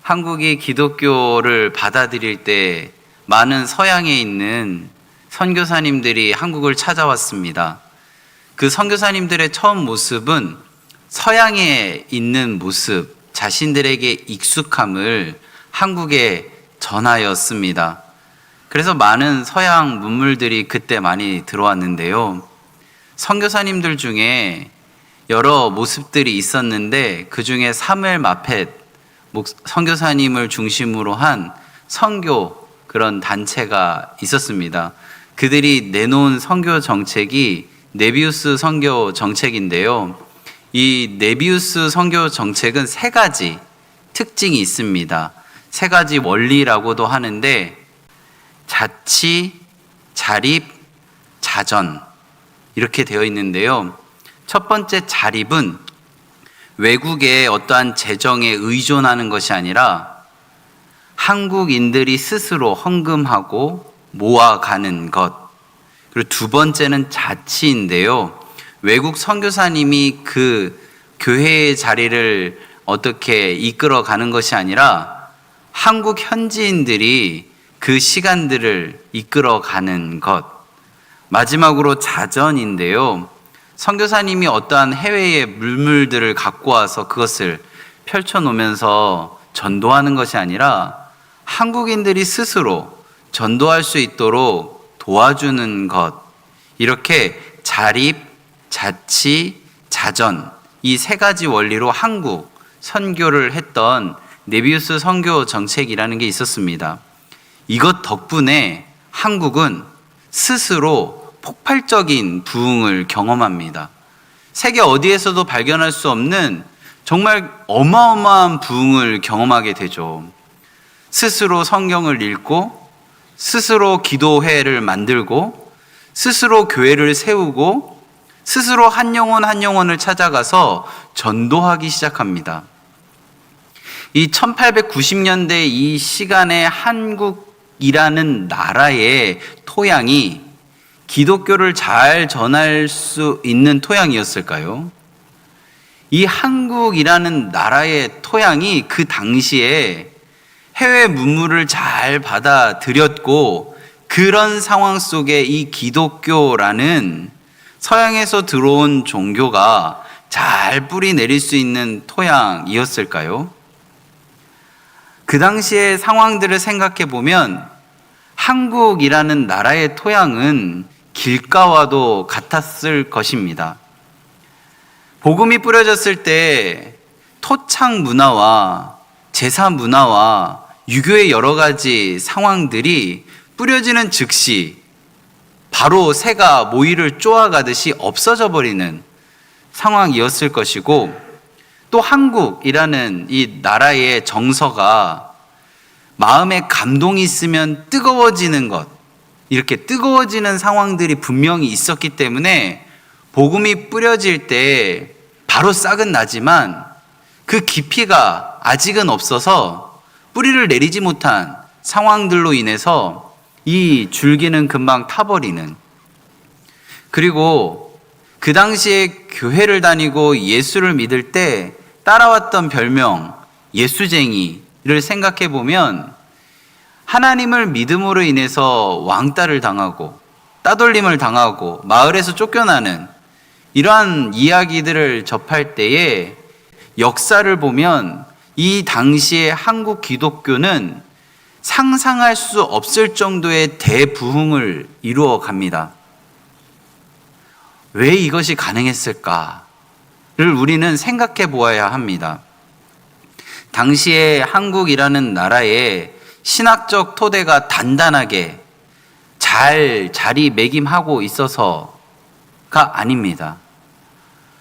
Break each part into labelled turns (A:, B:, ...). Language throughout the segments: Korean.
A: 한국이 기독교를 받아들일 때 많은 서양에 있는 선교사님들이 한국을 찾아왔습니다. 그 선교사님들의 처음 모습은 서양에 있는 모습, 자신들에게 익숙함을 한국에 전하였습니다. 그래서 많은 서양 문물들이 그때 많이 들어왔는데요. 선교사님들 중에 여러 모습들이 있었는데 그 중에 사무엘 마펫 선교사님을 중심으로 한 선교 그런 단체가 있었습니다. 그들이 내놓은 선교 정책이 네비우스 선교 정책인데요. 이 네비우스 선교 정책은 세 가지 특징이 있습니다. 세 가지 원리라고도 하는데 자치, 자립, 자전 이렇게 되어 있는데요. 첫 번째 자립은 외국의 어떠한 재정에 의존하는 것이 아니라 한국인들이 스스로 헌금하고 모아가는 것. 그리고 두 번째는 자치인데요. 외국 선교사님이 그 교회의 자리를 어떻게 이끌어가는 것이 아니라 한국 현지인들이 그 시간들을 이끌어가는 것. 마지막으로 자전인데요. 선교사님이 어떠한 해외의 물물들을 갖고 와서 그것을 펼쳐놓으면서 전도하는 것이 아니라 한국인들이 스스로 전도할 수 있도록 도와주는 것. 이렇게 자립, 자치, 자전 이 세 가지 원리로 한국 선교를 했던 네비우스 선교 정책이라는 게 있었습니다. 이것 덕분에 한국은 스스로 폭발적인 부흥을 경험합니다. 세계 어디에서도 발견할 수 없는 정말 어마어마한 부흥을 경험하게 되죠. 스스로 성경을 읽고 스스로 기도회를 만들고 스스로 교회를 세우고 스스로 한 영혼 한 영혼을 찾아가서 전도하기 시작합니다. 이 1890년대 이 시간에 한국이라는 나라의 토양이 기독교를 잘 전할 수 있는 토양이었을까요? 이 한국이라는 나라의 토양이 그 당시에 해외 문물을 잘 받아들였고 그런 상황 속에 이 기독교라는 서양에서 들어온 종교가 잘 뿌리 내릴 수 있는 토양이었을까요? 그 당시의 상황들을 생각해 보면 한국이라는 나라의 토양은 길가와도 같았을 것입니다. 복음이 뿌려졌을 때 토착 문화와 제사 문화와 유교의 여러 가지 상황들이 뿌려지는 즉시 바로 새가 모이를 쪼아가듯이 없어져 버리는 상황이었을 것이고 또 한국이라는 이 나라의 정서가 마음에 감동이 있으면 뜨거워지는 것, 이렇게 뜨거워지는 상황들이 분명히 있었기 때문에 복음이 뿌려질 때 바로 싹은 나지만 그 깊이가 아직은 없어서 뿌리를 내리지 못한 상황들로 인해서 이 줄기는 금방 타버리는, 그리고 그 당시에 교회를 다니고 예수를 믿을 때 따라왔던 별명 예수쟁이를 생각해 보면 하나님을 믿음으로 인해서 왕따를 당하고 따돌림을 당하고 마을에서 쫓겨나는 이러한 이야기들을 접할 때에 역사를 보면 이 당시의 한국 기독교는 상상할 수 없을 정도의 대부흥을 이루어 갑니다. 왜 이것이 가능했을까를 우리는 생각해 보아야 합니다. 당시에 한국이라는 나라에 신학적 토대가 단단하게 잘 자리매김하고 있어서가 아닙니다.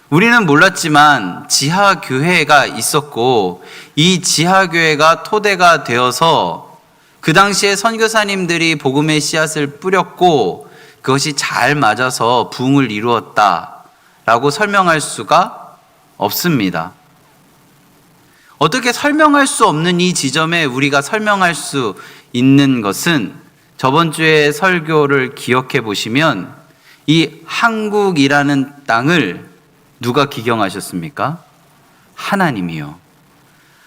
A: 우리는 몰랐지만 지하교회가 있었고 이 지하교회가 토대가 되어서 그 당시에 선교사님들이 복음의 씨앗을 뿌렸고 그것이 잘 맞아서 부흥을 이루었다라고 설명할 수가 없습니다. 어떻게 설명할 수 없는 이 지점에 우리가 설명할 수 있는 것은 저번 주에 설교를 기억해 보시면 이 한국이라는 땅을 누가 기경하셨습니까? 하나님이요.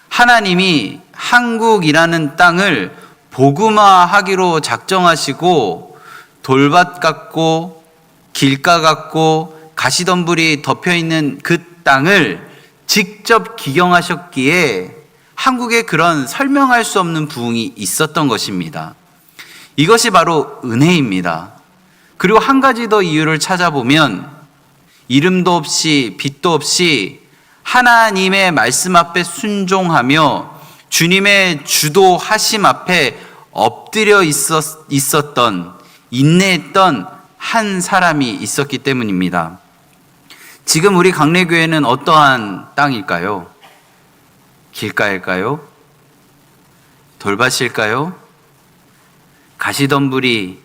A: 하나님이 한국이라는 땅을 복음화하기로 작정하시고 돌밭 같고 길가 같고 가시덤불이 덮여있는 그 땅을 직접 기경하셨기에 한국에 그런 설명할 수 없는 부흥이 있었던 것입니다. 이것이 바로 은혜입니다. 그리고 한 가지 더 이유를 찾아보면 이름도 없이 빛도 없이 하나님의 말씀 앞에 순종하며 주님의 주도하심 앞에 엎드려 있었던 인내했던 한 사람이 있었기 때문입니다. 지금 우리 강례교회는 어떠한 땅일까요? 길가일까요? 돌밭일까요? 가시덤불이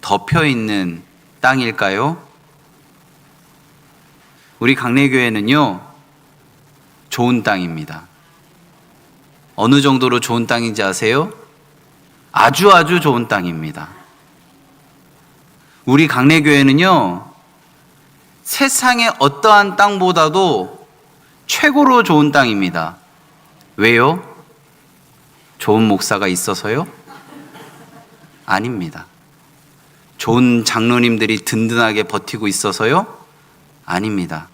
A: 덮여 있는 땅일까요? 우리 강례교회는요, 좋은 땅입니다. 어느 정도로 좋은 땅인지 아세요? 아주 좋은 땅입니다. 우리 강례교회는요, 세상의 어떠한 땅보다도 최고로 좋은 땅입니다. 왜요? 좋은 목사가 있어서요? 아닙니다. 좋은 장로님들이 든든하게 버티고 있어서요? 아닙니다.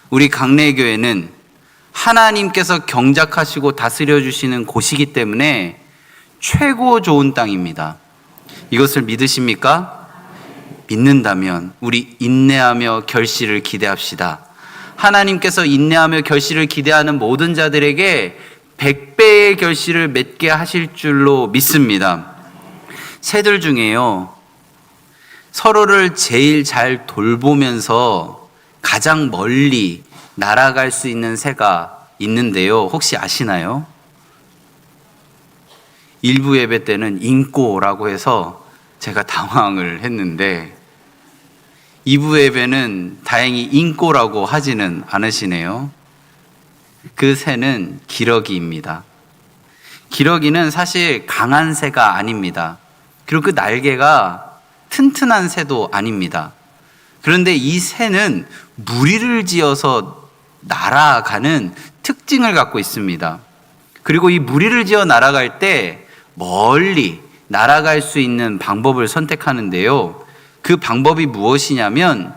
A: 우리 강례교회는 하나님께서 경작하시고 다스려 주시는 곳이기 때문에 최고 좋은 땅입니다. 이것을 믿으십니까? 믿는다면 우리 인내하며 결실을 기대합시다. 하나님께서 인내하며 결실을 기대하는 모든 자들에게 100배의 결실을 맺게 하실 줄로 믿습니다. 새들 중에요, 서로를 제일 잘 돌보면서 가장 멀리 날아갈 수 있는 새가 있는데요. 혹시 아시나요? 일부 예배 때는 인꼬라고 해서 제가 당황을 했는데 2부 예배는 다행히 인꼬라고 하지는 않으시네요. 그 새는 기러기입니다. 기러기는 사실 강한 새가 아닙니다. 그리고 그 날개가 튼튼한 새도 아닙니다. 그런데 이 새는 무리를 지어서 날아가는 특징을 갖고 있습니다. 그리고 이 무리를 지어 날아갈 때 멀리 날아갈 수 있는 방법을 선택하는데요. 그 방법이 무엇이냐면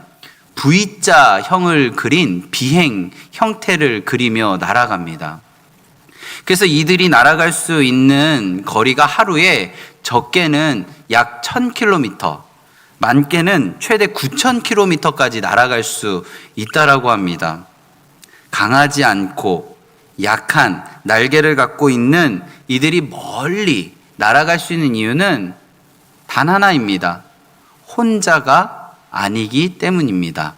A: V자형을 그린 비행 형태를 그리며 날아갑니다. 그래서 이들이 날아갈 수 있는 거리가 하루에 적게는 약 1000km, 많게는 최대 9000km까지 날아갈 수 있다라고 합니다. 강하지 않고 약한 날개를 갖고 있는 이들이 멀리 날아갈 수 있는 이유는 단 하나입니다. 혼자가 아니기 때문입니다.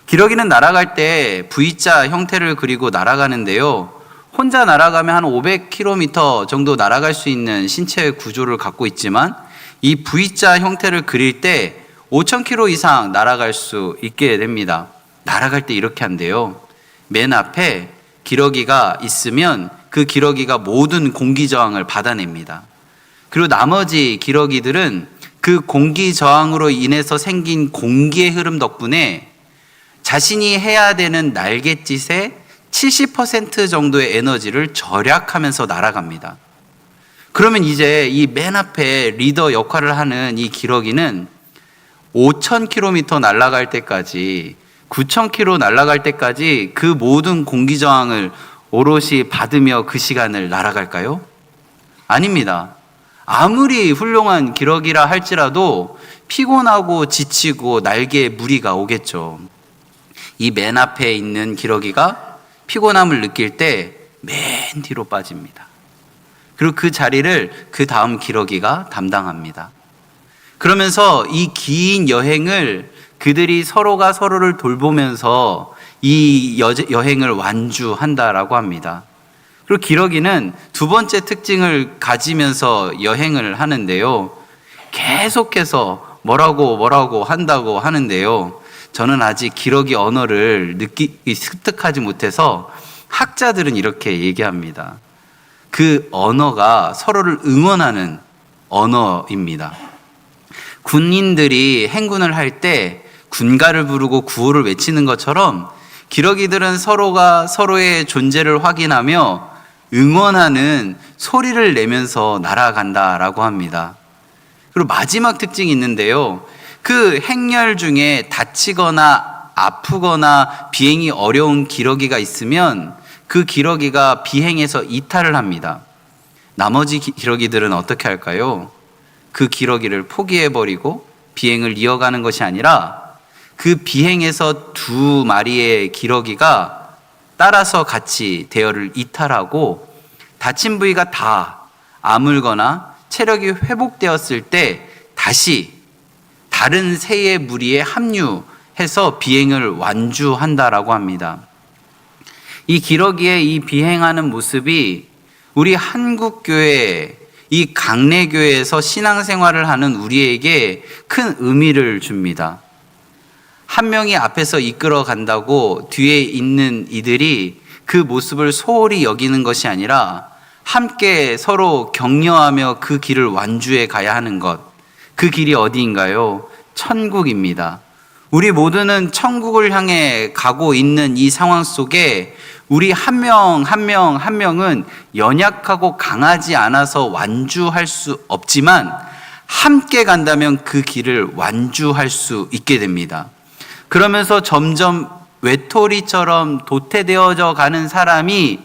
A: 기러기는 날아갈 때 V자 형태를 그리고 날아가는데요. 혼자 날아가면 한 500km 정도 날아갈 수 있는 신체 구조를 갖고 있지만 이 V자 형태를 그릴 때 5000km 이상 날아갈 수 있게 됩니다. 날아갈 때 이렇게 한대요. 맨 앞에 기러기가 있으면 그 기러기가 모든 공기 저항을 받아냅니다. 그리고 나머지 기러기들은 그 공기 저항으로 인해서 생긴 공기의 흐름 덕분에 자신이 해야 되는 날갯짓의 70% 정도의 에너지를 절약하면서 날아갑니다. 그러면 이제 이 맨 앞에 리더 역할을 하는 이 기러기는 5000km 날아갈 때까지, 9000km 날아갈 때까지 그 모든 공기 저항을 오롯이 받으며 그 시간을 날아갈까요? 아닙니다. 아무리 훌륭한 기러기라 할지라도 피곤하고 지치고 날개에 무리가 오겠죠. 이 맨 앞에 있는 기러기가 피곤함을 느낄 때 맨 뒤로 빠집니다. 그리고 그 자리를 그 다음 기러기가 담당합니다. 그러면서 이 긴 여행을 그들이 서로가 서로를 돌보면서 이 여행을 완주한다라고 합니다. 그리고 기러기는 두 번째 특징을 가지면서 여행을 하는데요. 계속해서 뭐라고 한다고 하는데요. 저는 아직 기러기 언어를 습득하지 못해서 학자들은 이렇게 얘기합니다. 그 언어가 서로를 응원하는 언어입니다. 군인들이 행군을 할 때 군가를 부르고 구호를 외치는 것처럼 기러기들은 서로가 서로의 존재를 확인하며 응원하는 소리를 내면서 날아간다라고 합니다. 그리고 마지막 특징이 있는데요. 그 행렬 중에 다치거나 아프거나 비행이 어려운 기러기가 있으면 그 기러기가 비행에서 이탈을 합니다. 나머지 기러기들은 어떻게 할까요? 그 기러기를 포기해버리고 비행을 이어가는 것이 아니라 그 비행에서 두 마리의 기러기가 따라서 같이 대열을 이탈하고 다친 부위가 다 아물거나 체력이 회복되었을 때 다시 다른 새의 무리에 합류해서 비행을 완주한다라고 합니다. 이 기러기의 이 비행하는 모습이 우리 한국교회, 이 강례교회에서 신앙생활을 하는 우리에게 큰 의미를 줍니다. 한 명이 앞에서 이끌어 간다고 뒤에 있는 이들이 그 모습을 소홀히 여기는 것이 아니라 함께 서로 격려하며 그 길을 완주해 가야 하는 것. 그 길이 어디인가요? 천국입니다. 우리 모두는 천국을 향해 가고 있는 이 상황 속에 우리 한 명 한 명은 연약하고 강하지 않아서 완주할 수 없지만 함께 간다면 그 길을 완주할 수 있게 됩니다. 그러면서 점점 외톨이처럼 도태되어져 가는 사람이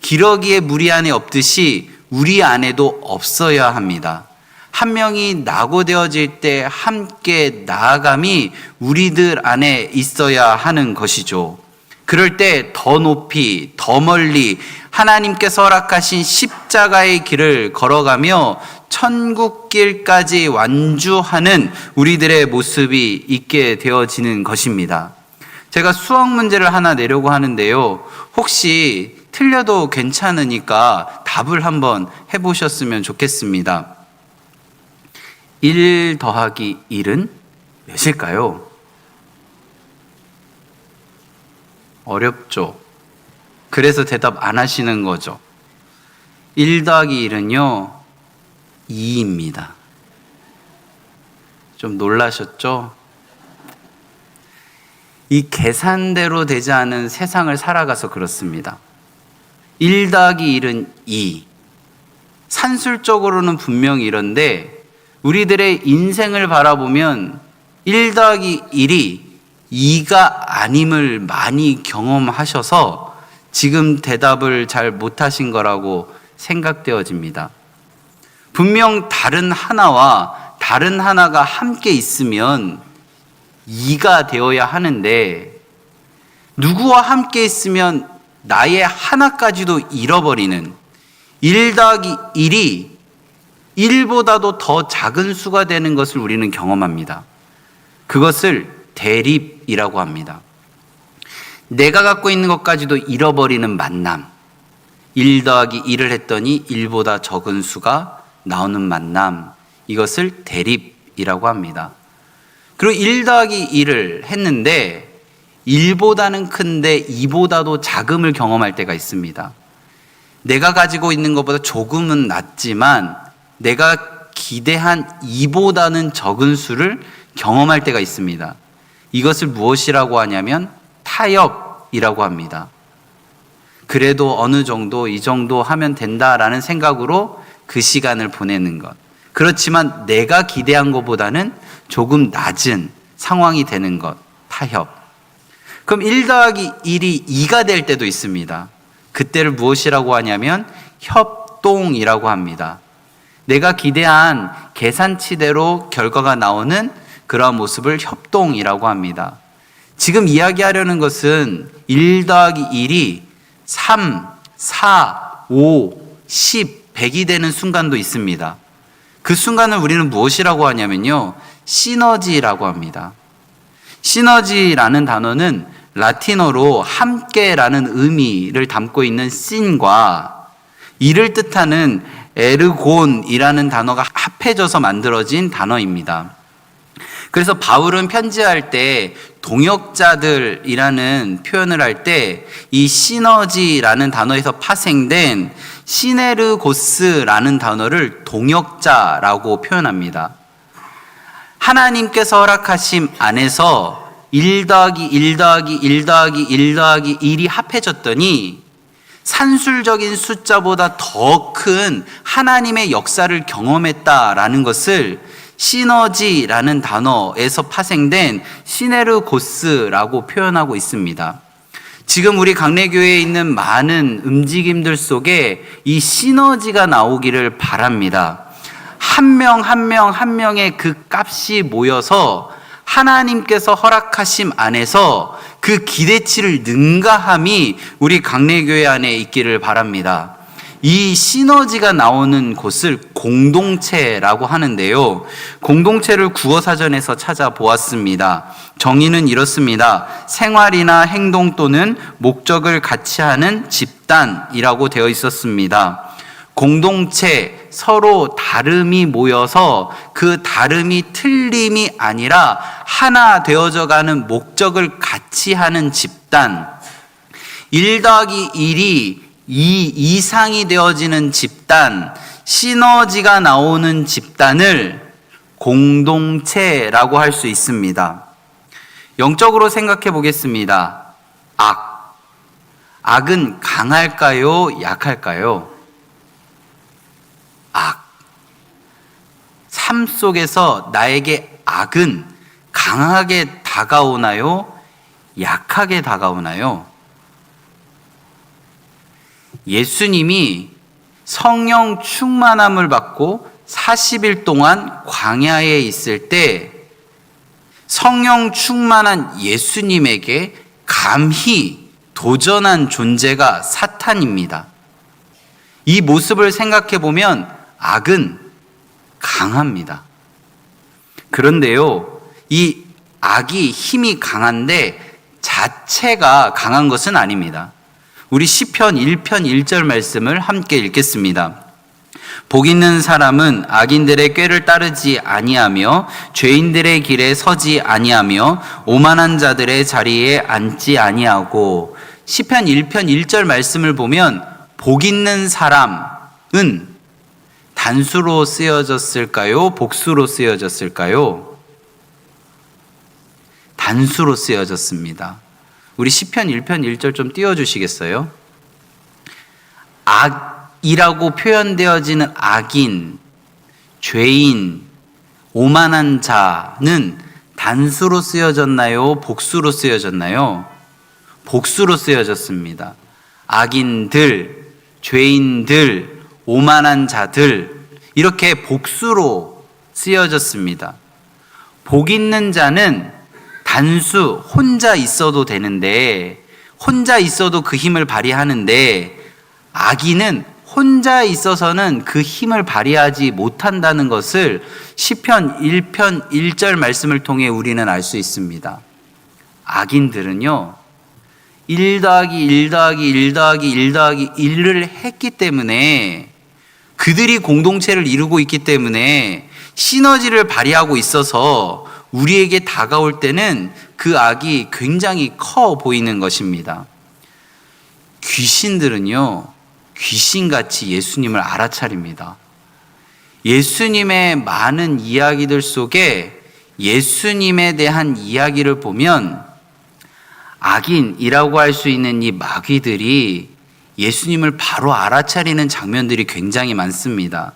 A: 기러기의 무리 안에 없듯이 우리 안에도 없어야 합니다. 한 명이 낙오되어질 때 함께 나아감이 우리들 안에 있어야 하는 것이죠. 그럴 때 더 높이, 더 멀리 하나님께서 허락하신 십자가의 길을 걸어가며 천국길까지 완주하는 우리들의 모습이 있게 되어지는 것입니다. 제가 수학 문제를 하나 내려고 하는데요. 혹시 틀려도 괜찮으니까 답을 한번 해보셨으면 좋겠습니다. 1 더하기 1은 몇일까요? 어렵죠. 그래서 대답 안 하시는 거죠. 1 더하기 1은요 2입니다. 좀 놀라셨죠? 이 계산대로 되지 않은 세상을 살아가서 그렇습니다. 1 더하기 1은 2. 산술적으로는 분명히 이런데 우리들의 인생을 바라보면 1 더하기 1이 2가 아님을 많이 경험하셔서 지금 대답을 잘 못하신 거라고 생각되어집니다. 분명 다른 하나와 다른 하나가 함께 있으면 2가 되어야 하는데 누구와 함께 있으면 나의 하나까지도 잃어버리는 1 더하기 1이 1보다도 더 작은 수가 되는 것을 우리는 경험합니다. 그것을 대립이라고 합니다. 내가 갖고 있는 것까지도 잃어버리는 만남. 1 더하기 1을 했더니 1보다 적은 수가 나오는 만남. 이것을 대립이라고 합니다. 그리고 1 더하기 1을 했는데 1보다는 큰데 2보다도 작음을 경험할 때가 있습니다. 내가 가지고 있는 것보다 조금은 낮지만 내가 기대한 2보다는 적은 수를 경험할 때가 있습니다. 이것을 무엇이라고 하냐면 타협이라고 합니다. 그래도 어느 정도 이 정도 하면 된다라는 생각으로 그 시간을 보내는 것. 그렇지만 내가 기대한 것보다는 조금 낮은 상황이 되는 것. 타협. 그럼 1 더하기 1이 2가 될 때도 있습니다. 그때를 무엇이라고 하냐면 협동이라고 합니다. 내가 기대한 계산치대로 결과가 나오는 그러한 모습을 협동이라고 합니다. 지금 이야기하려는 것은 1 더하기 1이 3, 4, 5, 10, 100이 되는 순간도 있습니다. 그 순간을 우리는 무엇이라고 하냐면요, 시너지라고 합니다. 시너지라는 단어는 라틴어로 함께라는 의미를 담고 있는 신과 이를 뜻하는 에르곤이라는 단어가 합해져서 만들어진 단어입니다. 그래서 바울은 편지할 때 동역자들이라는 표현을 할 때 이 시너지라는 단어에서 파생된 시네르고스라는 단어를 동역자라고 표현합니다. 하나님께서 허락하심 안에서 1 더하기 1 더하기 1 더하기 1 더하기 1이 합해졌더니 산술적인 숫자보다 더 큰 하나님의 역사를 경험했다라는 것을 시너지라는 단어에서 파생된 시네르고스라고 표현하고 있습니다. 지금 우리 강례교회에 있는 많은 움직임들 속에 이 시너지가 나오기를 바랍니다. 한 명 한 명 한 명의 그 값이 모여서 하나님께서 허락하심 안에서 그 기대치를 능가함이 우리 강례교회 안에 있기를 바랍니다. 이 시너지가 나오는 곳을 공동체라고 하는데요. 공동체를 국어사전에서 찾아보았습니다. 정의는 이렇습니다. 생활이나 행동 또는 목적을 같이 하는 집단이라고 되어 있었습니다. 공동체, 서로 다름이 모여서 그 다름이 틀림이 아니라 하나 되어져 가는 목적을 같이 하는 집단. 1 더하기 1이 2 이상이 되어지는 집단, 시너지가 나오는 집단을 공동체라고 할 수 있습니다. 영적으로 생각해 보겠습니다. 악은 강할까요? 약할까요? 삶 속에서 나에게 악은 강하게 다가오나요? 약하게 다가오나요? 예수님이 성령 충만함을 받고 40일 동안 광야에 있을 때 성령 충만한 예수님에게 감히 도전한 존재가 사탄입니다. 이 모습을 생각해 보면 악은 강합니다. 그런데요, 이 악이 힘이 강한데 자체가 강한 것은 아닙니다. 우리 시편 1편 1절 말씀을 함께 읽겠습니다. 복 있는 사람은 악인들의 꾀를 따르지 아니하며 죄인들의 길에 서지 아니하며 오만한 자들의 자리에 앉지 아니하고. 시편 1편 1절 말씀을 보면 복 있는 사람은 단수로 쓰여졌을까요? 복수로 쓰여졌을까요? 단수로 쓰여졌습니다. 우리 시편 1편 1절 좀 띄워주시겠어요? 악이라고 표현되어지는 악인, 죄인, 오만한 자는 단수로 쓰여졌나요? 복수로 쓰여졌나요? 복수로 쓰여졌습니다. 악인들, 죄인들, 오만한 자들, 이렇게 복수로 쓰여졌습니다. 복 있는 자는 단수, 혼자 있어도 되는데, 혼자 있어도 그 힘을 발휘하는데, 악인은 혼자 있어서는 그 힘을 발휘하지 못한다는 것을 시편 1편 1절 말씀을 통해 우리는 알 수 있습니다. 악인들은요, 1 더하기 1 더하기 1 더하기 1 더하기 1을 했기 때문에, 그들이 공동체를 이루고 있기 때문에 시너지를 발휘하고 있어서 우리에게 다가올 때는 그 악이 굉장히 커 보이는 것입니다. 귀신들은요, 귀신같이 예수님을 알아차립니다. 예수님의 많은 이야기들 속에 예수님에 대한 이야기를 보면 악인이라고 할 수 있는 이 마귀들이 예수님을 바로 알아차리는 장면들이 굉장히 많습니다.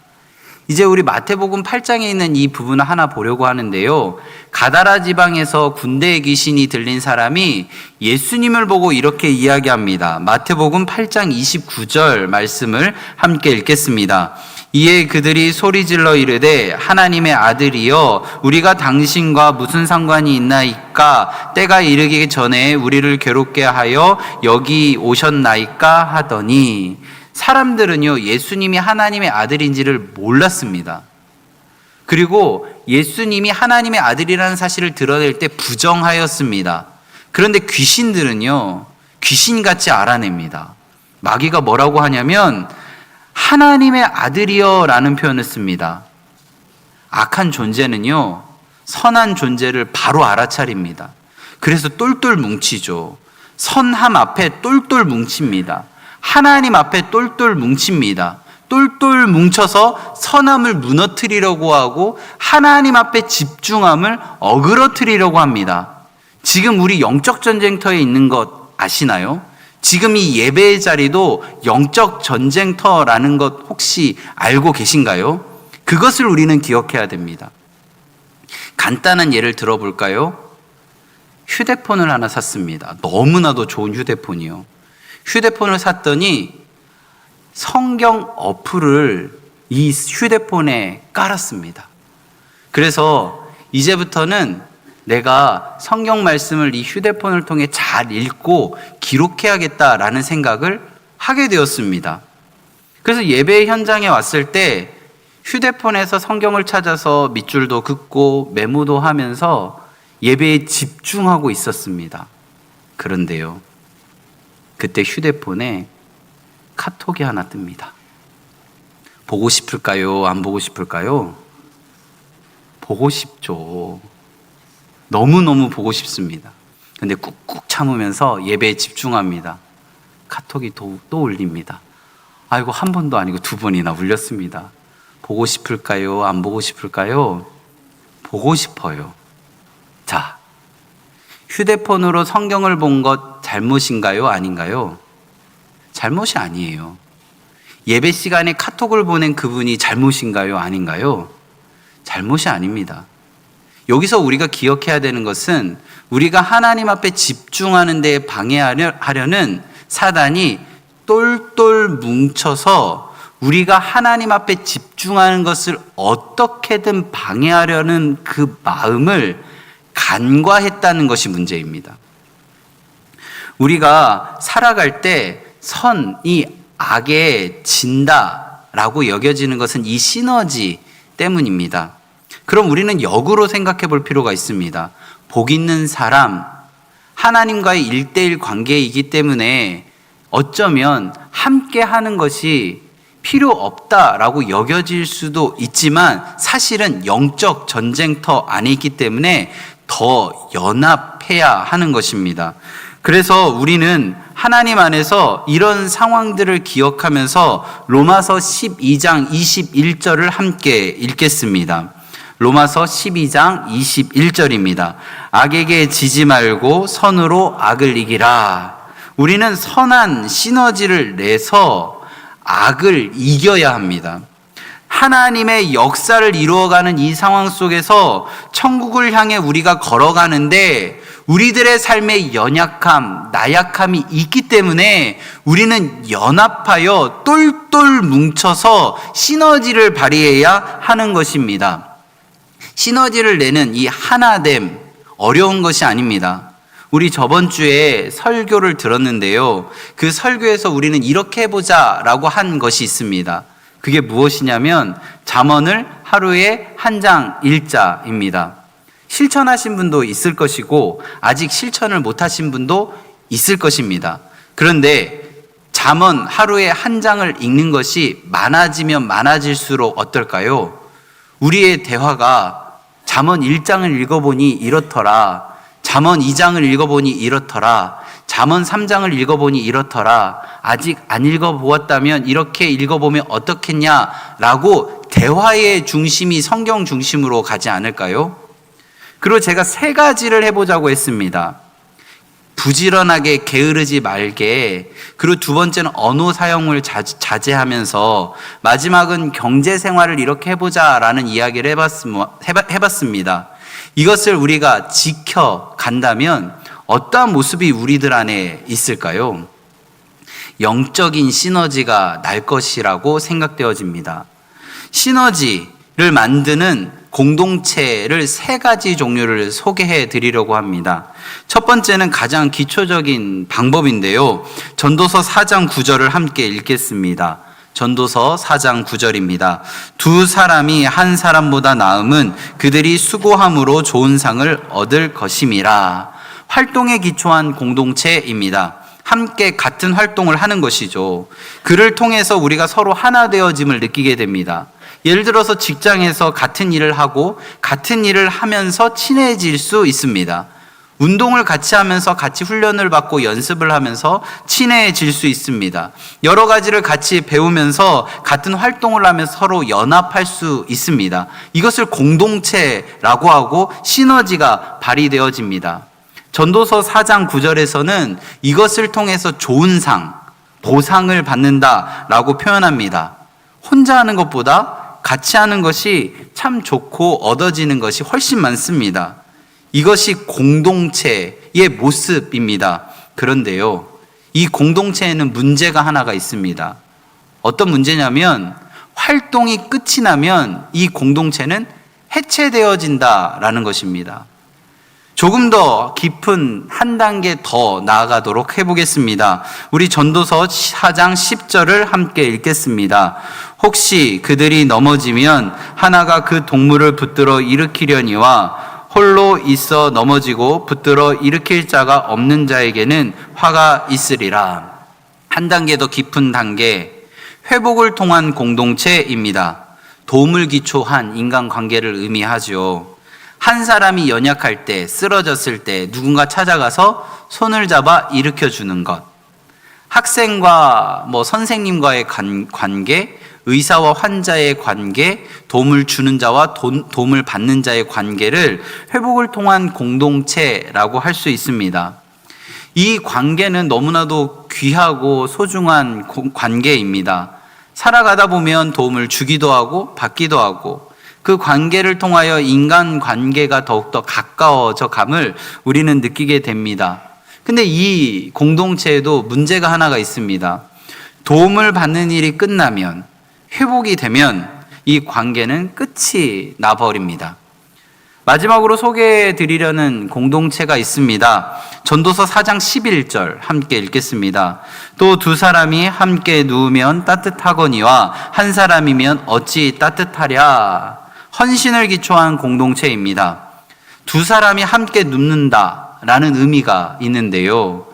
A: 이제 우리 마태복음 8장에 있는 이 부분을 하나 보려고 하는데요. 가다라 지방에서 군대의 귀신이 들린 사람이 예수님을 보고 이렇게 이야기합니다. 마태복음 8장 29절 말씀을 함께 읽겠습니다. 이에 그들이 소리질러 이르되 하나님의 아들이여 우리가 당신과 무슨 상관이 있나이까? 때가 이르기 전에 우리를 괴롭게 하여 여기 오셨나이까? 하더니, 사람들은요, 예수님이 하나님의 아들인지를 몰랐습니다. 그리고 예수님이 하나님의 아들이라는 사실을 드러낼 때 부정하였습니다. 그런데 귀신들은요, 귀신같이 알아냅니다. 마귀가 뭐라고 하냐면 하나님의 아들이여 라는 표현을 씁니다. 악한 존재는요, 선한 존재를 바로 알아차립니다. 그래서 똘똘 뭉치죠. 선함 앞에 똘똘 뭉칩니다. 하나님 앞에 똘똘 뭉칩니다. 똘똘 뭉쳐서 선함을 무너뜨리려고 하고 하나님 앞에 집중함을 어그러뜨리려고 합니다. 지금 우리 영적 전쟁터에 있는 것 아시나요? 지금 이 예배의 자리도 영적 전쟁터라는 것 혹시 알고 계신가요? 그것을 우리는 기억해야 됩니다. 간단한 예를 들어볼까요? 휴대폰을 하나 샀습니다. 너무나도 좋은 휴대폰이요. 휴대폰을 샀더니 성경 어플을 이 휴대폰에 깔았습니다. 그래서 이제부터는 내가 성경 말씀을 이 휴대폰을 통해 잘 읽고 기록해야겠다라는 생각을 하게 되었습니다. 그래서 예배 현장에 왔을 때 휴대폰에서 성경을 찾아서 밑줄도 긋고 메모도 하면서 예배에 집중하고 있었습니다. 그런데요, 그때 휴대폰에 카톡이 하나 뜹니다. 보고 싶을까요? 안 보고 싶을까요? 보고 싶죠. 너무너무 보고 싶습니다. 근데 꾹꾹 참으면서 예배에 집중합니다. 카톡이 또 울립니다. 아이고, 한 번도 아니고 두 번이나 울렸습니다. 보고 싶을까요? 안 보고 싶을까요? 보고 싶어요. 자, 휴대폰으로 성경을 본 것 잘못인가요? 아닌가요? 잘못이 아니에요. 예배 시간에 카톡을 보낸 그분이 잘못인가요? 아닌가요? 잘못이 아닙니다. 여기서 우리가 기억해야 되는 것은 우리가 하나님 앞에 집중하는 데에 방해하려는 사단이 똘똘 뭉쳐서 우리가 하나님 앞에 집중하는 것을 어떻게든 방해하려는 그 마음을 간과했다는 것이 문제입니다. 우리가 살아갈 때 선이 악에 진다라고 여겨지는 것은 이 시너지 때문입니다. 그럼 우리는 역으로 생각해 볼 필요가 있습니다. 복 있는 사람, 하나님과의 1:1 관계이기 때문에 어쩌면 함께 하는 것이 필요 없다라고 여겨질 수도 있지만 사실은 영적 전쟁터 안에 있기 때문에 더 연합해야 하는 것입니다. 그래서 우리는 하나님 안에서 이런 상황들을 기억하면서 로마서 12장 21절을 함께 읽겠습니다. 로마서 12장 21절입니다. 악에게 지지 말고 선으로 악을 이기라. 우리는 선한 시너지를 내서 악을 이겨야 합니다. 하나님의 역사를 이루어가는 이 상황 속에서 천국을 향해 우리가 걸어가는데 우리들의 삶에 연약함, 나약함이 있기 때문에 우리는 연합하여 똘똘 뭉쳐서 시너지를 발휘해야 하는 것입니다. 시너지를 내는 이 하나됨, 어려운 것이 아닙니다. 우리 저번 주에 설교를 들었는데요. 그 설교에서 우리는 이렇게 해보자 라고 한 것이 있습니다. 그게 무엇이냐면 잠언을 하루에 한 장 읽자입니다. 실천하신 분도 있을 것이고 아직 실천을 못하신 분도 있을 것입니다. 그런데 잠언 하루에 한 장을 읽는 것이 많아지면 많아질수록 어떨까요? 우리의 대화가 잠언 1장을 읽어보니 이렇더라, 잠언 2장을 읽어보니 이렇더라, 잠언 3장을 읽어보니 이렇더라, 아직 안 읽어보았다면 이렇게 읽어보면 어떻겠냐라고 대화의 중심이 성경 중심으로 가지 않을까요? 그리고 제가 3가지를 해보자고 했습니다. 부지런하게 게으르지 말게, 그리고 2번째는 언어 사용을 자제하면서, 마지막은 경제생활을 이렇게 해보자라는 이야기를 해봤습니다. 이것을 우리가 지켜간다면 어떠한 모습이 우리들 안에 있을까요? 영적인 시너지가 날 것이라고 생각되어집니다. 시너지를 만드는 공동체를 3가지 종류를 소개해 드리려고 합니다. 첫 번째는 가장 기초적인 방법인데요. 전도서 4장 9절을 함께 읽겠습니다. 전도서 4장 9절입니다. 2 사람이 한 사람보다 나음은 그들이 수고함으로 좋은 상을 얻을 것임이라. 활동에 기초한 공동체입니다. 함께 같은 활동을 하는 것이죠. 그를 통해서 우리가 서로 하나 되어짐을 느끼게 됩니다. 예를 들어서 직장에서 같은 일을 하고 같은 일을 하면서 친해질 수 있습니다. 운동을 같이 하면서 같이 훈련을 받고 연습을 하면서 친해질 수 있습니다. 여러 가지를 같이 배우면서 같은 활동을 하면서 서로 연합할 수 있습니다. 이것을 공동체라고 하고 시너지가 발휘되어집니다. 전도서 4장 9절에서는 이것을 통해서 좋은 상, 보상을 받는다라고 표현합니다. 혼자 하는 것보다 같이 하는 것이 참 좋고 얻어지는 것이 훨씬 많습니다. 이것이 공동체의 모습입니다. 그런데요, 이 공동체에는 문제가 하나가 있습니다. 어떤 문제냐면 활동이 끝이 나면 이 공동체는 해체되어진다라는 것입니다. 조금 더 깊은 한 단계 더 나아가도록 해보겠습니다. 우리 전도서 4장 10절을 함께 읽겠습니다. 혹시 그들이 넘어지면 하나가 그 동물을 붙들어 일으키려니와 홀로 있어 넘어지고 붙들어 일으킬 자가 없는 자에게는 화가 있으리라. 한 단계 더 깊은 단계, 회복을 통한 공동체입니다. 도움을 기초한 인간관계를 의미하죠. 한 사람이 연약할 때, 쓰러졌을 때 누군가 찾아가서 손을 잡아 일으켜주는 것. 학생과 선생님과의 관계, 의사와 환자의 관계, 도움을 주는 자와 도움을 받는 자의 관계를 회복을 통한 공동체라고 할 수 있습니다. 이 관계는 너무나도 귀하고 소중한 관계입니다. 살아가다 보면 도움을 주기도 하고 받기도 하고 그 관계를 통하여 인간관계가 더욱더 가까워져 감을 우리는 느끼게 됩니다. 근데 이 공동체에도 문제가 하나가 있습니다. 도움을 받는 일이 끝나면, 회복이 되면 이 관계는 끝이 나버립니다. 마지막으로 소개해 드리려는 공동체가 있습니다. 전도서 4장 11절 함께 읽겠습니다. 또 두 사람이 함께 누우면 따뜻하거니와 한 사람이면 어찌 따뜻하랴. 헌신을 기초한 공동체입니다. 두 사람이 함께 눕는다라는 의미가 있는데요.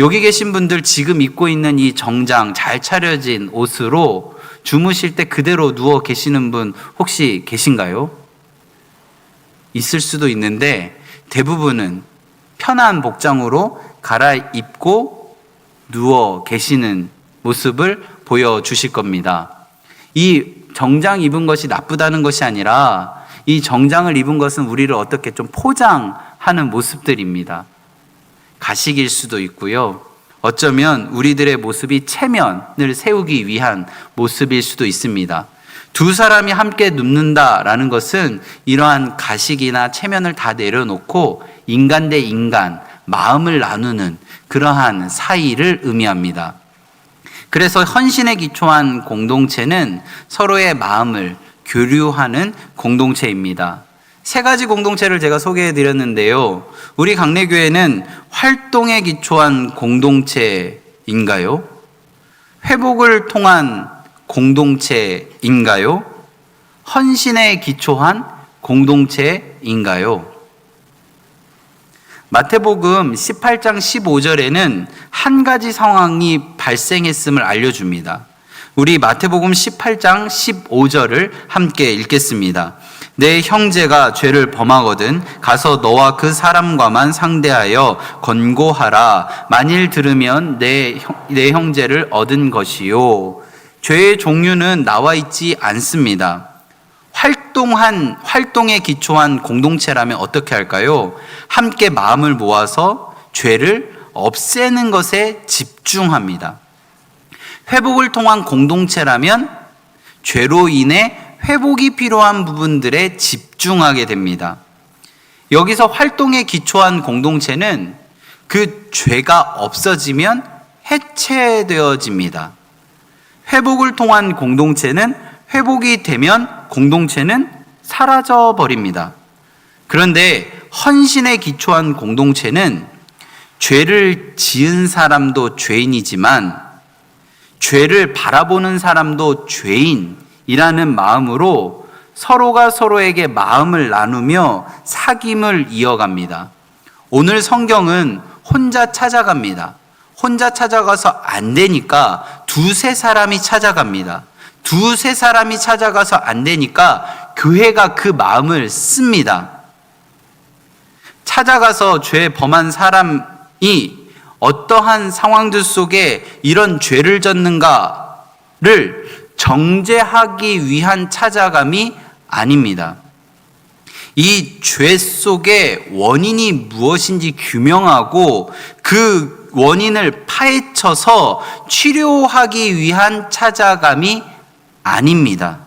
A: 여기 계신 분들 지금 입고 있는 이 정장, 잘 차려진 옷으로 주무실 때 그대로 누워 계시는 분 혹시 계신가요? 있을 수도 있는데 대부분은 편한 복장으로 갈아입고 누워 계시는 모습을 보여주실 겁니다. 이 정장 입은 것이 나쁘다는 것이 아니라 이 정장을 입은 것은 우리를 어떻게 좀 포장하는 모습들입니다. 가식일 수도 있고요. 어쩌면 우리들의 모습이 체면을 세우기 위한 모습일 수도 있습니다. 두 사람이 함께 눕는다라는 것은 이러한 가식이나 체면을 다 내려놓고 인간 대 인간, 마음을 나누는 그러한 사이를 의미합니다. 그래서 헌신에 기초한 공동체는 서로의 마음을 교류하는 공동체입니다. 세 가지 공동체를 제가 소개해 드렸는데요. 우리 강내교회는 활동에 기초한 공동체인가요? 회복을 통한 공동체인가요? 헌신에 기초한 공동체인가요? 마태복음 18장 15절에는 한 가지 상황이 발생했음을 알려줍니다. 우리 마태복음 18장 15절을 함께 읽겠습니다. 내 형제가 죄를 범하거든 가서 너와 그 사람과만 상대하여 권고하라. 만일 들으면 내 형제를 얻은 것이요. 죄의 종류는 나와 있지 않습니다. 활동에 기초한 공동체라면 어떻게 할까요? 함께 마음을 모아서 죄를 없애는 것에 집중합니다. 회복을 통한 공동체라면 죄로 인해 회복이 필요한 부분들에 집중하게 됩니다. 여기서 활동에 기초한 공동체는 그 죄가 없어지면 해체되어집니다. 회복을 통한 공동체는 회복이 되면 공동체는 사라져 버립니다. 그런데 헌신에 기초한 공동체는 죄를 지은 사람도 죄인이지만 죄를 바라보는 사람도 죄인이라는 마음으로 서로가 서로에게 마음을 나누며 사귐을 이어갑니다. 오늘 성경은 혼자 찾아갑니다. 혼자 찾아가서 안 되니까 두세 사람이 찾아갑니다. 두세 사람이 찾아가서 안 되니까 교회가 그 마음을 씁니다. 찾아가서 죄 범한 사람이 어떠한 상황들 속에 이런 죄를 졌는가를 정죄하기 위한 찾아감이 아닙니다. 이 죄 속의 원인이 무엇인지 규명하고 그 원인을 파헤쳐서 치료하기 위한 찾아감이 아닙니다.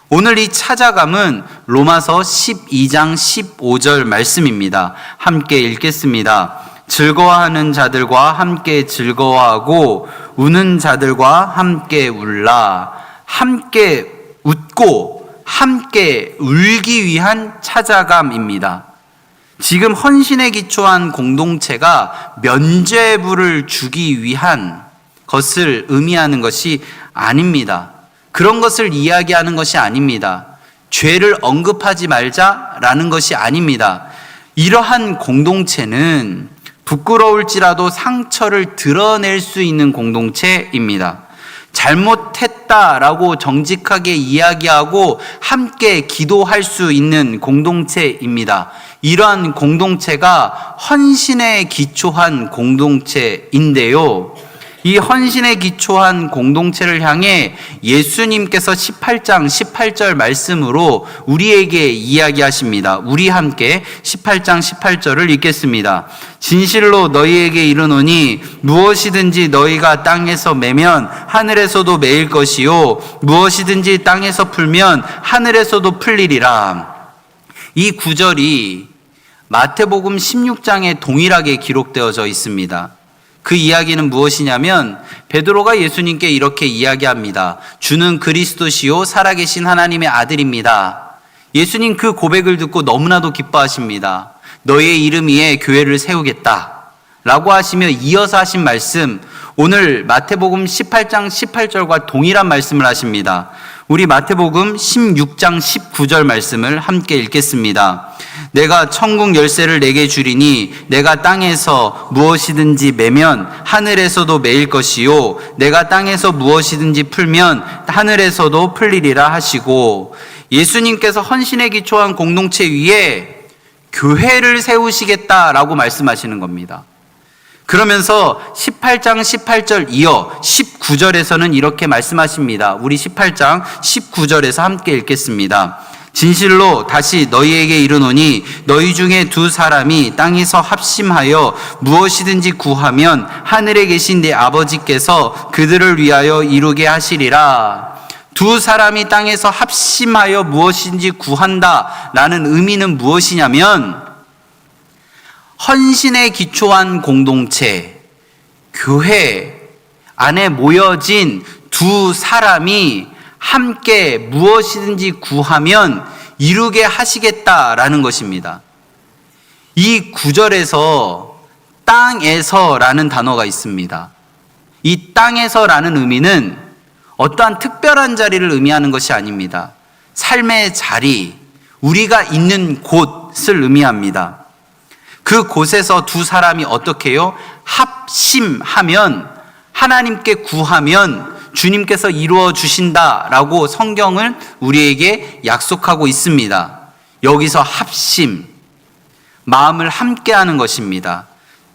A: 오늘 이 찾아감은 로마서 12장 15절 말씀입니다. 함께 읽겠습니다. 즐거워하는 자들과 함께 즐거워하고 우는 자들과 함께 울라. 함께 웃고 함께 울기 위한 찾아감입니다. 지금 헌신에 기초한 공동체가 면죄부를 주기 위한 것을 의미하는 것이 아닙니다. 그런 것을 이야기하는 것이 아닙니다. 죄를 언급하지 말자라는 것이 아닙니다. 이러한 공동체는 부끄러울지라도 상처를 드러낼 수 있는 공동체입니다. 잘못했다라고 정직하게 이야기하고 함께 기도할 수 있는 공동체입니다. 이러한 공동체가 헌신에 기초한 공동체인데요. 이 헌신에 기초한 공동체를 향해 예수님께서 18장 18절 말씀으로 우리에게 이야기하십니다. 우리 함께 18장 18절을 읽겠습니다. 진실로 너희에게 이르노니 무엇이든지 너희가 땅에서 매면 하늘에서도 매일 것이요 무엇이든지 땅에서 풀면 하늘에서도 풀리리라. 이 구절이 마태복음 16장에 동일하게 기록되어져 있습니다. 그 이야기는 무엇이냐면 베드로가 예수님께 이렇게 이야기합니다. 주는 그리스도시요 살아계신 하나님의 아들입니다. 예수님 그 고백을 듣고 너무나도 기뻐하십니다. 너의 이름 위에 교회를 세우겠다 라고 하시며 이어서 하신 말씀, 오늘 마태복음 18장 18절과 동일한 말씀을 하십니다. 우리 마태복음 16장 19절 말씀을 함께 읽겠습니다. 내가 천국 열쇠를 내게 주리니 내가 땅에서 무엇이든지 매면 하늘에서도 매일 것이요 내가 땅에서 무엇이든지 풀면 하늘에서도 풀리리라 하시고, 예수님께서 헌신에 기초한 공동체 위에 교회를 세우시겠다라고 말씀하시는 겁니다. 그러면서 18장 18절 이어 19절에서는 이렇게 말씀하십니다. 우리 18장 19절에서 함께 읽겠습니다. 진실로 다시 너희에게 이르노니 너희 중에 두 사람이 땅에서 합심하여 무엇이든지 구하면 하늘에 계신 내 아버지께서 그들을 위하여 이루게 하시리라. 두 사람이 땅에서 합심하여 무엇인지 구한다라는 의미는 무엇이냐면 헌신에 기초한 공동체, 교회 안에 모여진 두 사람이 함께 무엇이든지 구하면 이루게 하시겠다라는 것입니다. 이 구절에서 땅에서라는 단어가 있습니다. 이 땅에서라는 의미는 어떠한 특별한 자리를 의미하는 것이 아닙니다. 삶의 자리, 우리가 있는 곳을 의미합니다. 그 곳에서 두 사람이 어떻게 해요? 합심하면, 하나님께 구하면 주님께서 이루어 주신다라고 성경은 우리에게 약속하고 있습니다. 여기서 합심, 마음을 함께하는 것입니다.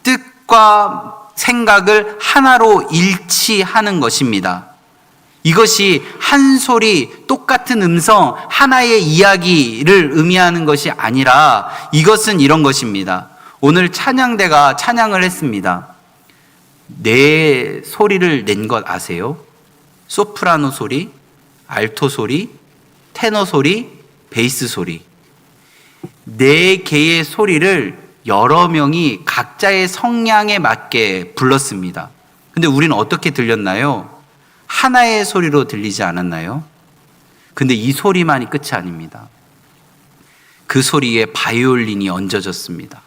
A: 뜻과 생각을 하나로 일치하는 것입니다. 이것이 한 소리, 똑같은 음성, 하나의 이야기를 의미하는 것이 아니라 이것은 이런 것입니다. 오늘 찬양대가 찬양을 했습니다. 네 소리를 낸 것 아세요? 소프라노 소리, 알토 소리, 테너 소리, 베이스 소리. 네 개의 소리를 여러 명이 각자의 성량에 맞게 불렀습니다. 근데 우리는 어떻게 들렸나요? 하나의 소리로 들리지 않았나요? 근데 이 소리만이 끝이 아닙니다. 그 소리에 바이올린이 얹어졌습니다.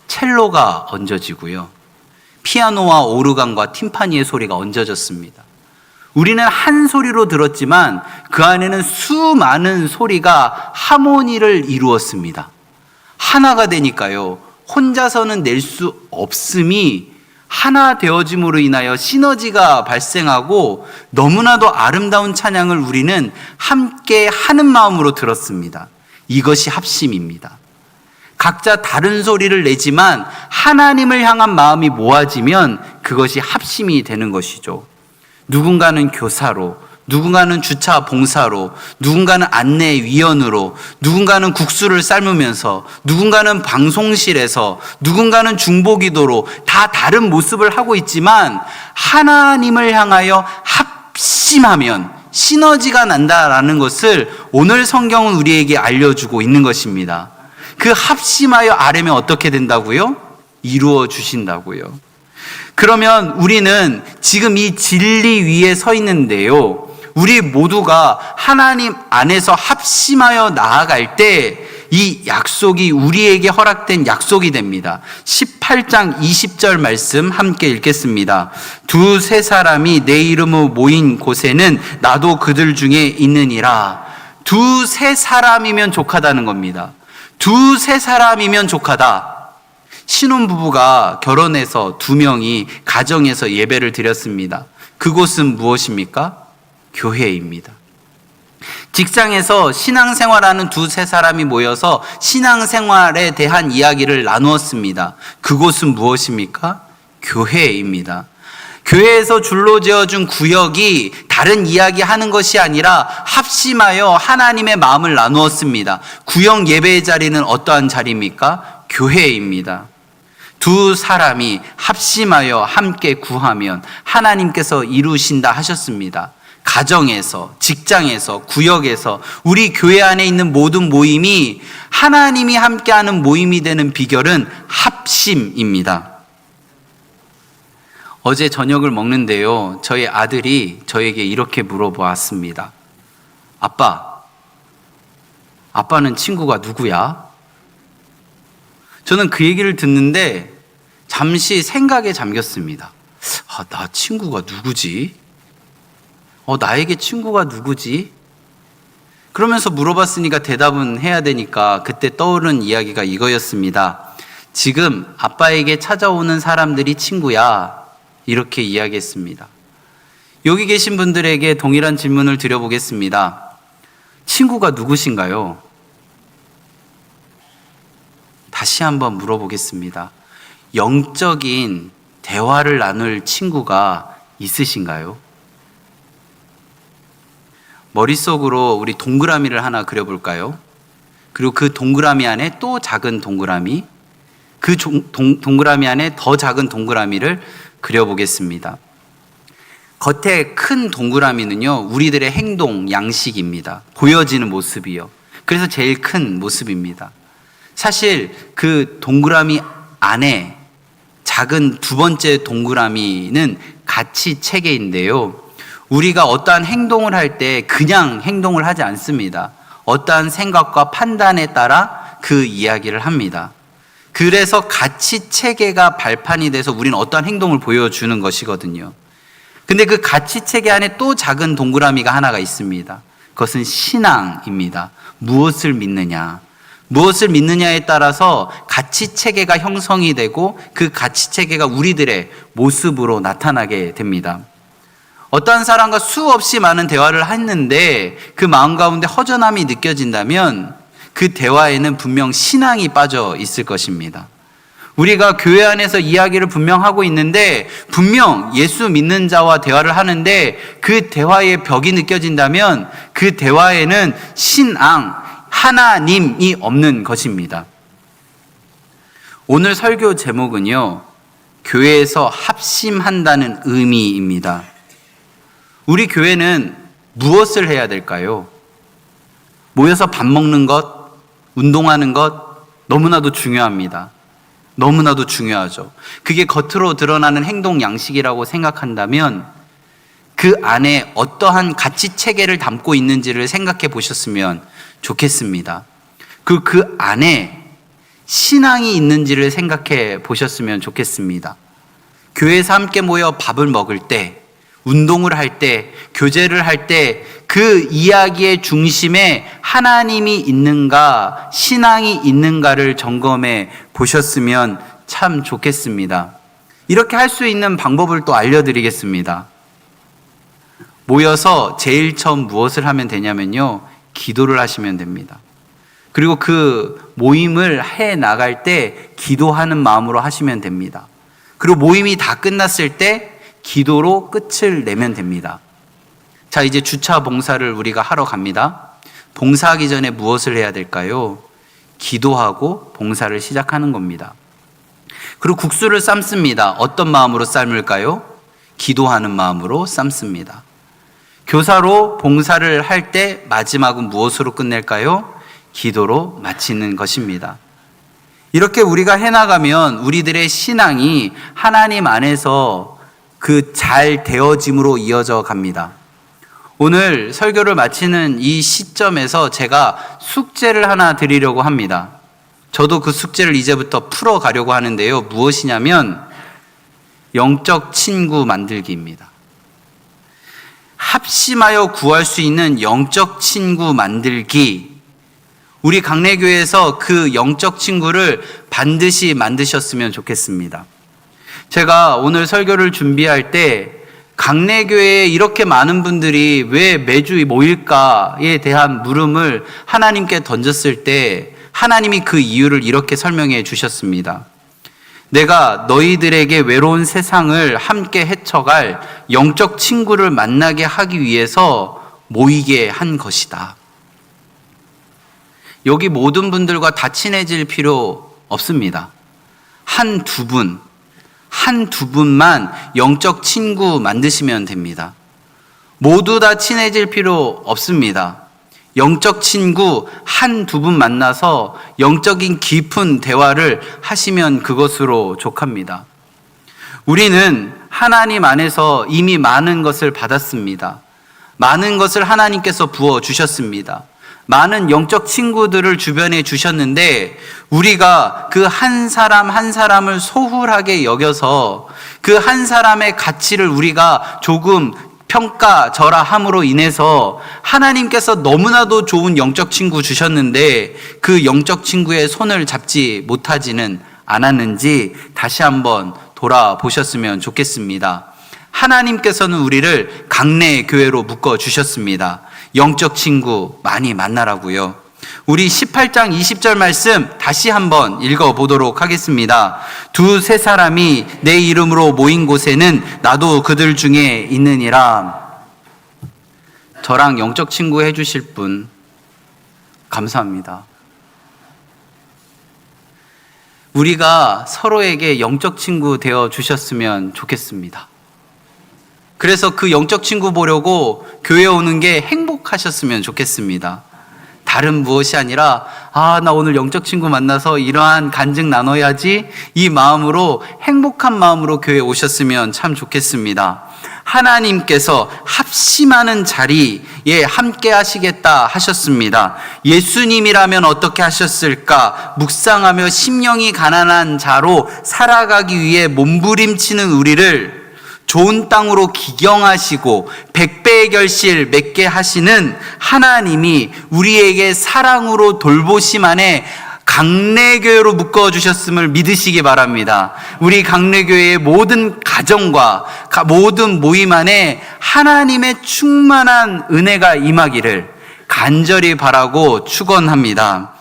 A: 첼로가 얹어지고요. 피아노와 오르간과 팀파니의 소리가 얹어졌습니다. 우리는 한 소리로 들었지만 그 안에는 수많은 소리가 하모니를 이루었습니다. 하나가 되니까요, 혼자서는 낼 수 없음이 하나 되어짐으로 인하여 시너지가 발생하고 너무나도 아름다운 찬양을 우리는 함께 하는 마음으로 들었습니다. 이것이 합심입니다. 각자 다른 소리를 내지만 하나님을 향한 마음이 모아지면 그것이 합심이 되는 것이죠. 누군가는 교사로, 누군가는 주차 봉사로, 누군가는 안내위원으로, 누군가는 국수를 삶으면서, 누군가는 방송실에서, 누군가는 중보기도로 다 다른 모습을 하고 있지만 하나님을 향하여 합심하면 시너지가 난다라는 것을 오늘 성경은 우리에게 알려주고 있는 것입니다. 그 합심하여 아뢰면 어떻게 된다고요? 이루어 주신다고요. 그러면 우리는 지금 이 진리 위에 서 있는데요, 우리 모두가 하나님 안에서 합심하여 나아갈 때 이 약속이 우리에게 허락된 약속이 됩니다. 18장 20절 말씀 함께 읽겠습니다. 두세 사람이 내 이름으로 모인 곳에는 나도 그들 중에 있느니라. 두세 사람이면 족하다는 겁니다. 두세 사람이면 족하다. 신혼부부가 결혼해서 두 명이 가정에서 예배를 드렸습니다. 그곳은 무엇입니까? 교회입니다. 직장에서 신앙생활하는 두세 사람이 모여서 신앙생활에 대한 이야기를 나누었습니다. 그곳은 무엇입니까? 교회입니다. 교회에서 줄로 지어준 구역이 다른 이야기 하는 것이 아니라 합심하여 하나님의 마음을 나누었습니다. 구역 예배의 자리는 어떠한 자리입니까? 교회입니다. 두 사람이 합심하여 함께 구하면 하나님께서 이루신다 하셨습니다. 가정에서, 직장에서, 구역에서, 우리 교회 안에 있는 모든 모임이 하나님이 함께하는 모임이 되는 비결은 합심입니다. 어제 저녁을 먹는데요, 저희 아들이 저에게 이렇게 물어보았습니다. 아빠는 친구가 누구야? 저는 그 얘기를 듣는데 잠시 생각에 잠겼습니다. 나 친구가 누구지? 나에게 친구가 누구지? 그러면서 물어봤으니까 대답은 해야 되니까 그때 떠오른 이야기가 이거였습니다. 지금 아빠에게 찾아오는 사람들이 친구야. 이렇게 이야기했습니다. 여기 계신 분들에게 동일한 질문을 드려보겠습니다. 친구가 누구신가요? 다시 한번 물어보겠습니다. 영적인 대화를 나눌 친구가 있으신가요? 머릿속으로 우리 동그라미를 하나 그려볼까요? 그리고 그 동그라미 안에 또 작은 동그라미, 그 동그라미 안에 더 작은 동그라미를 그려보겠습니다. 겉에 큰 동그라미는요, 우리들의 행동, 양식입니다. 보여지는 모습이요. 그래서 제일 큰 모습입니다. 사실 그 동그라미 안에 작은 두 번째 동그라미는 가치 체계인데요. 우리가 어떠한 행동을 할 때 그냥 행동을 하지 않습니다. 어떠한 생각과 판단에 따라 그 이야기를 합니다. 그래서 가치 체계가 발판이 돼서 우리는 어떠한 행동을 보여주는 것이거든요. 근데 그 가치 체계 안에 또 작은 동그라미가 하나가 있습니다. 그것은 신앙입니다. 무엇을 믿느냐. 무엇을 믿느냐에 따라서 가치 체계가 형성이 되고 그 가치 체계가 우리들의 모습으로 나타나게 됩니다. 어떠한 사람과 수없이 많은 대화를 했는데 그 마음 가운데 허전함이 느껴진다면 그 대화에는 분명 신앙이 빠져 있을 것입니다. 우리가 교회 안에서 이야기를 분명 하고 있는데 분명 예수 믿는 자와 대화를 하는데 그 대화에 벽이 느껴진다면 그 대화에는 신앙, 하나님이 없는 것입니다. 오늘 설교 제목은요, 교회에서 합심한다는 의미입니다. 우리 교회는 무엇을 해야 될까요? 모여서 밥 먹는 것, 운동하는 것 너무나도 중요합니다. 너무나도 중요하죠. 그게 겉으로 드러나는 행동 양식이라고 생각한다면 그 안에 어떠한 가치 체계를 담고 있는지를 생각해 보셨으면 좋겠습니다. 그 안에 신앙이 있는지를 생각해 보셨으면 좋겠습니다. 교회에서 함께 모여 밥을 먹을 때, 운동을 할 때, 교제를 할 때 그 이야기의 중심에 하나님이 있는가, 신앙이 있는가를 점검해 보셨으면 참 좋겠습니다. 이렇게 할 수 있는 방법을 또 알려드리겠습니다. 모여서 제일 처음 무엇을 하면 되냐면요, 기도를 하시면 됩니다. 그리고 그 모임을 해 나갈 때 기도하는 마음으로 하시면 됩니다. 그리고 모임이 다 끝났을 때 기도로 끝을 내면 됩니다. 자, 이제 주차 봉사를 우리가 하러 갑니다. 봉사하기 전에 무엇을 해야 될까요? 기도하고 봉사를 시작하는 겁니다. 그리고 국수를 삶습니다. 어떤 마음으로 삶을까요? 기도하는 마음으로 삶습니다. 교사로 봉사를 할 때 마지막은 무엇으로 끝낼까요? 기도로 마치는 것입니다. 이렇게 우리가 해나가면 우리들의 신앙이 하나님 안에서 그 잘 되어짐으로 이어져 갑니다. 오늘 설교를 마치는 이 시점에서 제가 숙제를 하나 드리려고 합니다. 저도 그 숙제를 이제부터 풀어가려고 하는데요. 무엇이냐면 영적 친구 만들기입니다. 합심하여 구할 수 있는 영적 친구 만들기. 우리 강내교회에서 그 영적 친구를 반드시 만드셨으면 좋겠습니다. 제가 오늘 설교를 준비할 때 강내교회에 이렇게 많은 분들이 왜 매주 모일까에 대한 물음을 하나님께 던졌을 때 하나님이 그 이유를 이렇게 설명해 주셨습니다. 내가 너희들에게 외로운 세상을 함께 헤쳐갈 영적 친구를 만나게 하기 위해서 모이게 한 것이다. 여기 모든 분들과 다 친해질 필요 없습니다. 한두 분만 영적 친구 만드시면 됩니다. 모두 다 친해질 필요 없습니다. 영적 친구 한두 분 만나서 영적인 깊은 대화를 하시면 그것으로 족합니다. 우리는 하나님 안에서 이미 많은 것을 받았습니다. 많은 것을 하나님께서 부어주셨습니다. 많은 영적 친구들을 주변에 주셨는데 우리가 그 한 사람 한 사람을 소홀하게 여겨서 그 한 사람의 가치를 우리가 조금 평가절하함으로 인해서 하나님께서 너무나도 좋은 영적 친구 주셨는데 그 영적 친구의 손을 잡지 못하지는 않았는지 다시 한번 돌아보셨으면 좋겠습니다. 하나님께서는 우리를 강내 교회로 묶어 주셨습니다. 영적 친구 많이 만나라고요. 우리 18장 20절 말씀 다시 한번 읽어보도록 하겠습니다. 두세 사람이 내 이름으로 모인 곳에는 나도 그들 중에 있느니라. 저랑 영적 친구 해주실 분 감사합니다. 우리가 서로에게 영적 친구 되어 주셨으면 좋겠습니다. 그래서 그 영적 친구 보려고 교회 오는 게 행복하셨으면 좋겠습니다. 다른 무엇이 아니라 나 오늘 영적 친구 만나서 이러한 간증 나눠야지 이 마음으로 행복한 마음으로 교회에 오셨으면 참 좋겠습니다. 하나님께서 합심하는 자리에 함께 하시겠다 하셨습니다. 예수님이라면 어떻게 하셨을까? 묵상하며 심령이 가난한 자로 살아가기 위해 몸부림치는 우리를 좋은 땅으로 기경하시고 백배의 결실 맺게 하시는 하나님이 우리에게 사랑으로 돌보심 안에 강내교회로 묶어주셨음을 믿으시기 바랍니다. 우리 강내교회의 모든 가정과 모든 모임 안에 하나님의 충만한 은혜가 임하기를 간절히 바라고 축원합니다.